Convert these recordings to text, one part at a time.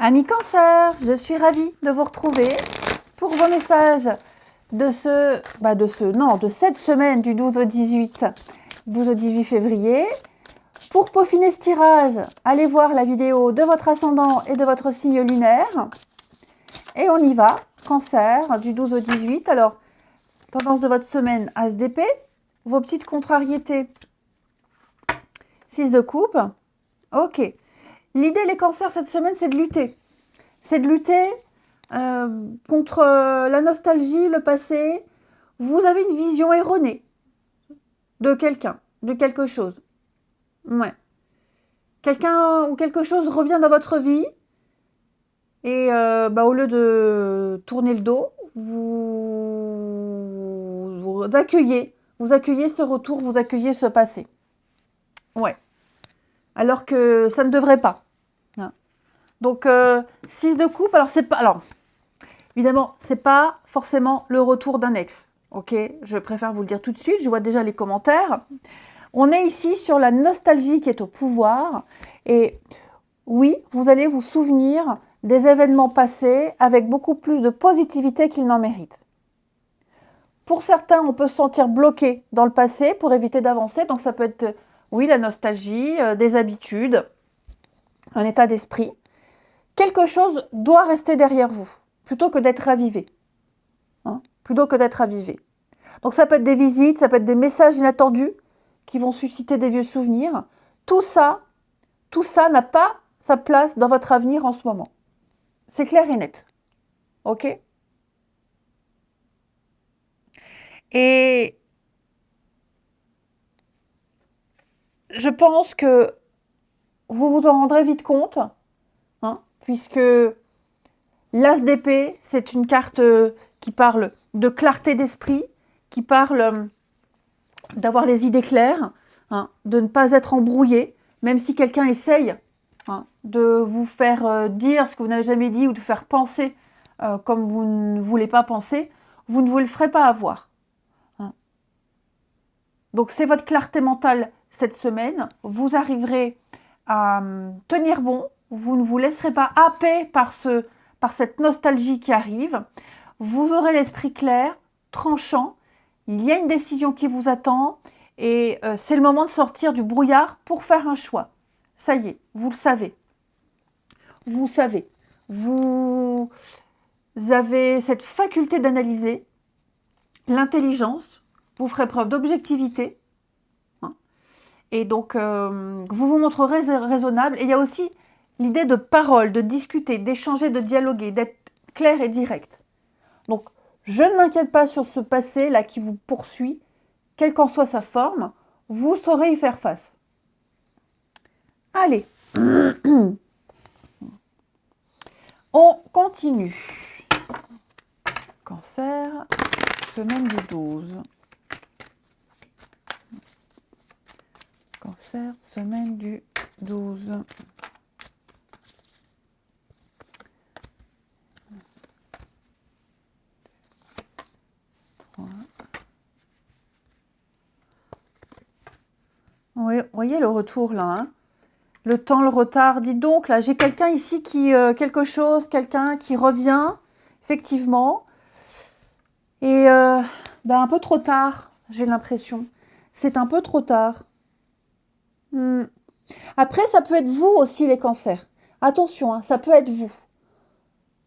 Amis Cancer, je suis ravie de vous retrouver pour vos messages de cette semaine du 12 au 18 février. Pour peaufiner ce tirage, allez voir la vidéo de votre ascendant et de votre signe lunaire. Et on y va, Cancer, du 12 au 18. Alors, tendance de votre semaine, As d'épée, vos petites contrariétés, 6 de coupe. Ok. L'idée, les cancers, cette semaine, c'est de lutter. C'est de lutter contre la nostalgie, le passé. Vous avez une vision erronée de quelqu'un, de quelque chose. Ouais. Quelqu'un ou quelque chose revient dans votre vie et au lieu de tourner le dos, vous accueillez ce retour, vous accueillez ce passé. Ouais. Alors que ça ne devrait pas. Donc, 6 de coupe, évidemment, c'est pas forcément le retour d'un ex. Ok, je préfère vous le dire tout de suite, je vois déjà les commentaires. On est ici sur la nostalgie qui est au pouvoir. Et oui, vous allez vous souvenir des événements passés avec beaucoup plus de positivité qu'ils n'en méritent. Pour certains, on peut se sentir bloqué dans le passé pour éviter d'avancer. Donc, ça peut être, oui, la nostalgie, des habitudes, un état d'esprit. Quelque chose doit rester derrière vous, plutôt que d'être ravivé. Plutôt que d'être ravivé. Donc ça peut être des visites, ça peut être des messages inattendus qui vont susciter des vieux souvenirs. Tout ça n'a pas sa place dans votre avenir en ce moment. C'est clair et net. Ok ? Et je pense que vous vous en rendrez vite compte, puisque l'As d'épée, c'est une carte qui parle de clarté d'esprit, qui parle d'avoir les idées claires, de ne pas être embrouillé, même si quelqu'un essaye de vous faire dire ce que vous n'avez jamais dit ou de faire penser comme vous ne voulez pas penser, vous ne vous le ferez pas avoir. Donc c'est votre clarté mentale cette semaine, vous arriverez à tenir bon, vous ne vous laisserez pas happer par cette nostalgie qui arrive, vous aurez l'esprit clair, tranchant, il y a une décision qui vous attend et c'est le moment de sortir du brouillard pour faire un choix. Ça y est, vous le savez. Vous savez. Vous avez cette faculté d'analyser, l'intelligence, vous ferez preuve d'objectivité. Et donc, vous vous montrerez raisonnable. Et il y a aussi l'idée de parole, de discuter, d'échanger, de dialoguer, d'être clair et direct. Donc, je ne m'inquiète pas sur ce passé-là qui vous poursuit, quelle qu'en soit sa forme, vous saurez y faire face. Allez, on continue. Cancer, semaine du 12. Cancer, semaine du 12. Oui, vous voyez le retour là, le temps, le retard. Dites donc, là, j'ai quelqu'un ici quelqu'un qui revient, effectivement. Et un peu trop tard, j'ai l'impression. C'est un peu trop tard. Après, ça peut être vous aussi, les cancers. Attention, ça peut être vous.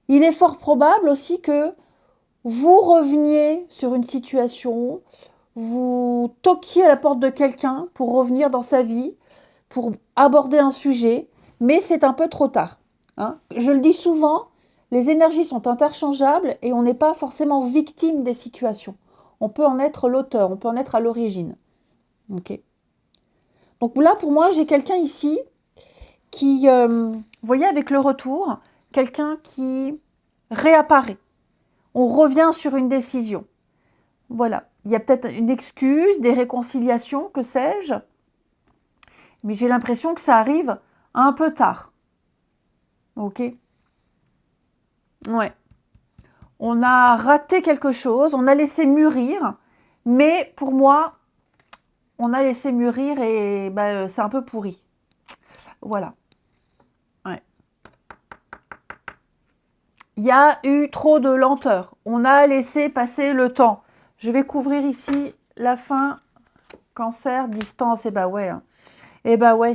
Il est fort probable aussi que vous reveniez sur une situation, vous toquiez à la porte de quelqu'un pour revenir dans sa vie, pour aborder un sujet, mais c'est un peu trop tard. Je le dis souvent, les énergies sont interchangeables et on n'est pas forcément victime des situations. On peut en être l'auteur, on peut en être à l'origine. Ok. Donc là, pour moi, j'ai quelqu'un ici qui, vous voyez, avec le retour, quelqu'un qui réapparaît. On revient sur une décision. Voilà. Il y a peut-être une excuse, des réconciliations, que sais-je. Mais j'ai l'impression que ça arrive un peu tard. Ok ? Ouais. On a raté quelque chose, on a laissé mûrir, mais pour moi, on a laissé mûrir et c'est un peu pourri. Voilà. Ouais. il y a eu trop de lenteur. On a laissé passer le temps. Je vais couvrir ici la fin. Cancer, distance, et bah ouais. Hein. Et bah ouais.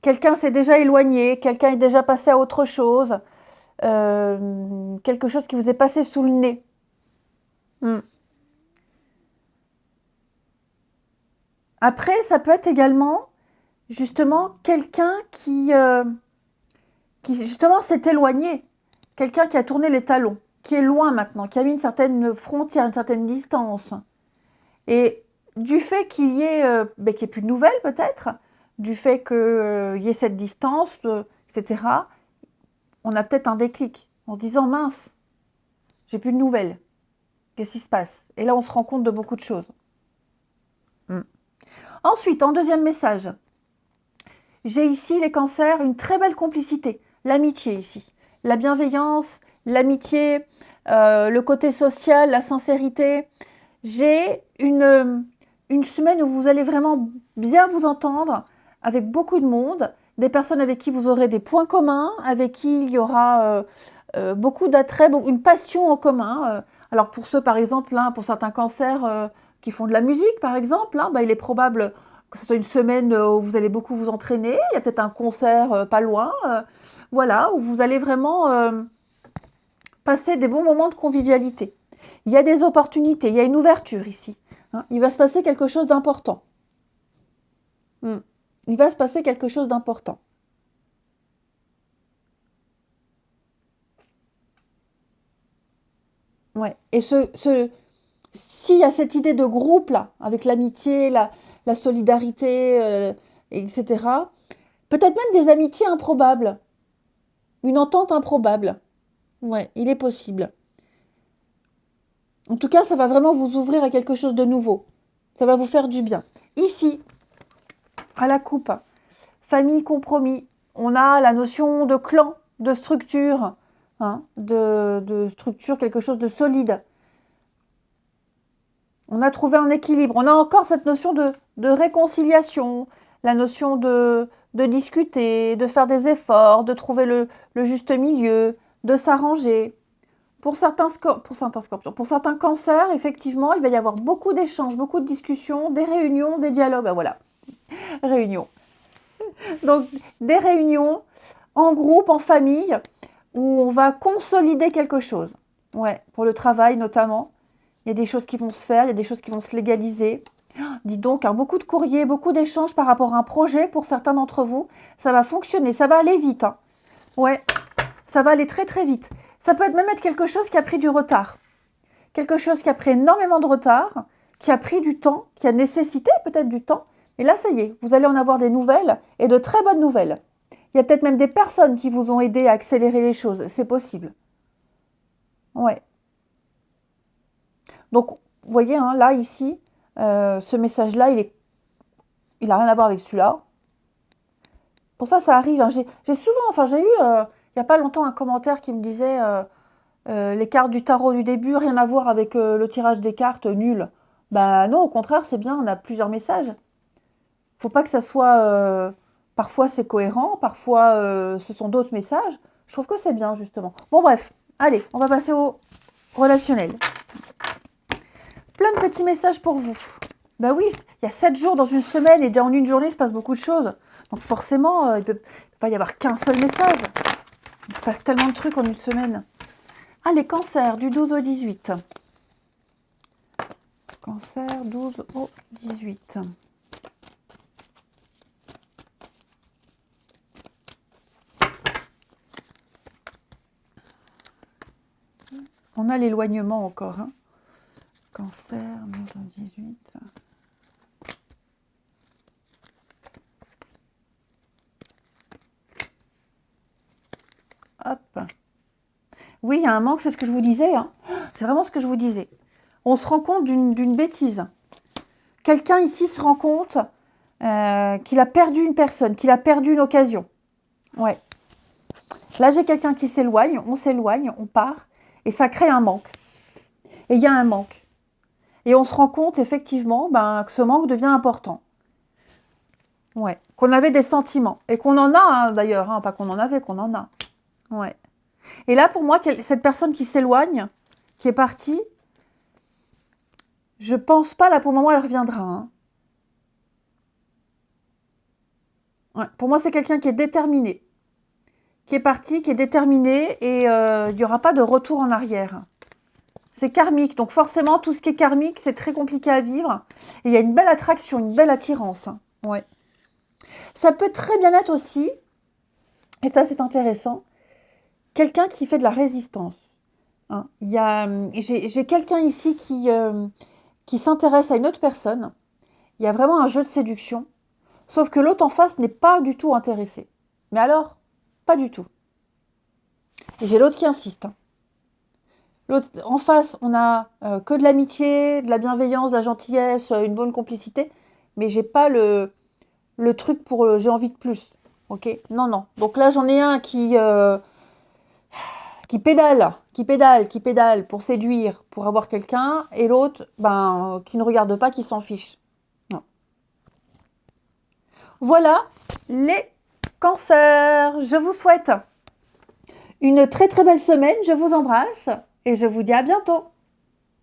Quelqu'un s'est déjà éloigné, quelqu'un est déjà passé à autre chose. Quelque chose qui vous est passé sous le nez. Après, ça peut être également, justement, quelqu'un qui justement s'est éloigné. Quelqu'un qui a tourné les talons, qui est loin maintenant, qui a mis une certaine frontière, une certaine distance. Et du fait qu'il y ait, qu'il n'y ait plus de nouvelles peut-être, du fait qu'il y ait cette distance, etc., on a peut-être un déclic en se disant mince, j'ai plus de nouvelles. Qu'est-ce qui se passe? Et là, on se rend compte de beaucoup de choses. Ensuite, en deuxième message, j'ai ici les cancers, une très belle complicité, l'amitié ici, la bienveillance, l'amitié, le côté social, la sincérité. J'ai une semaine où vous allez vraiment bien vous entendre avec beaucoup de monde, des personnes avec qui vous aurez des points communs, avec qui il y aura beaucoup d'attrait, une passion en commun. Alors pour ceux par exemple, hein, pour certains cancers qui font de la musique par exemple, hein, il est probable que ce soit une semaine où vous allez beaucoup vous entraîner, il y a peut-être un concert pas loin, voilà, où vous allez vraiment passer des bons moments de convivialité. Il y a des opportunités, il y a une ouverture ici. Hein. Il va se passer quelque chose d'important. Il va se passer quelque chose d'important. Ouais. Et s'il y a cette idée de groupe là, avec l'amitié, la solidarité, etc., peut-être même des amitiés improbables, une entente improbable. Ouais, il est possible. En tout cas, ça va vraiment vous ouvrir à quelque chose de nouveau. Ça va vous faire du bien. Ici, à la coupe, famille, compromis, on a la notion de clan, de structure, hein, de structure, quelque chose de solide. On a trouvé un équilibre. On a encore cette notion de réconciliation, la notion de discuter, de faire des efforts, de trouver le juste milieu, de s'arranger. Pour certains scorpions, pour certains cancers, effectivement, il va y avoir beaucoup d'échanges, beaucoup de discussions, des réunions, des dialogues. Ben voilà, réunions. Donc, des réunions en groupe, en famille, où on va consolider quelque chose. Ouais, pour le travail notamment. Il y a des choses qui vont se faire, il y a des choses qui vont se légaliser. Dis donc, hein, beaucoup de courriers, beaucoup d'échanges par rapport à un projet pour certains d'entre vous. Ça va fonctionner, ça va aller vite. Hein. Ouais, ça va aller très très vite. Ça peut même être quelque chose qui a pris du retard. Quelque chose qui a pris énormément de retard, qui a pris du temps, qui a nécessité peut-être du temps. Et là, ça y est, vous allez en avoir des nouvelles et de très bonnes nouvelles. Il y a peut-être même des personnes qui vous ont aidé à accélérer les choses. C'est possible. Ouais. Donc, vous voyez, hein, là, ici, ce message-là, il n'a rien à voir avec celui-là. Pour ça, ça arrive. Hein. J'ai souvent, enfin, j'ai eu, il n'y a pas longtemps, un commentaire qui me disait les cartes du tarot du début, rien à voir avec le tirage des cartes, nul. Bah non, au contraire, c'est bien, on a plusieurs messages. Faut pas que ça soit... parfois, c'est cohérent, parfois, ce sont d'autres messages. Je trouve que c'est bien, justement. Bon, bref, allez, on va passer au relationnel. Plein de petits messages pour vous. Bah oui, il y a 7 jours dans une semaine et déjà en une journée, il se passe beaucoup de choses. Donc forcément, il ne peut pas y avoir qu'un seul message. Il se passe tellement de trucs en une semaine. Ah, les cancers, du 12 au 18. Cancer, 12 au 18. On a l'éloignement encore. Hein. Cancer, 12 au 18. Hop. Oui, il y a un manque, c'est ce que je vous disais. Hein. C'est vraiment ce que je vous disais. On se rend compte d'une bêtise. Quelqu'un ici se rend compte qu'il a perdu une personne, qu'il a perdu une occasion. Ouais. Là, j'ai quelqu'un qui s'éloigne, on part, et ça crée un manque. Et il y a un manque. Et on se rend compte, effectivement, que ce manque devient important. Ouais. Qu'on avait des sentiments. Et qu'on en a, hein, d'ailleurs. Hein, pas qu'on en avait, qu'on en a. Ouais. Et là, pour moi, cette personne qui s'éloigne, qui est partie, je pense pas, là, pour le moment, elle reviendra. Hein. Ouais, pour moi, c'est quelqu'un qui est déterminé. Qui est parti, qui est déterminé, et il n'y aura pas de retour en arrière. C'est karmique, donc forcément, tout ce qui est karmique, c'est très compliqué à vivre. Et il y a une belle attraction, une belle attirance. Hein. Ouais. Ça peut très bien être aussi, et ça c'est intéressant, quelqu'un qui fait de la résistance. Hein. J'ai quelqu'un ici qui s'intéresse à une autre personne. Il y a vraiment un jeu de séduction, sauf que l'autre en face n'est pas du tout intéressé. Mais alors, pas du tout. Et j'ai l'autre qui insiste. Hein. L'autre, en face, on a que de l'amitié, de la bienveillance, de la gentillesse, une bonne complicité, mais j'ai pas le truc pour j'ai envie de plus. Ok? Non, non. Donc là, j'en ai un qui pédale pour séduire, pour avoir quelqu'un, et l'autre, qui ne regarde pas, qui s'en fiche. Non. Voilà les cancers. Je vous souhaite une très très belle semaine. Je vous embrasse et je vous dis à bientôt.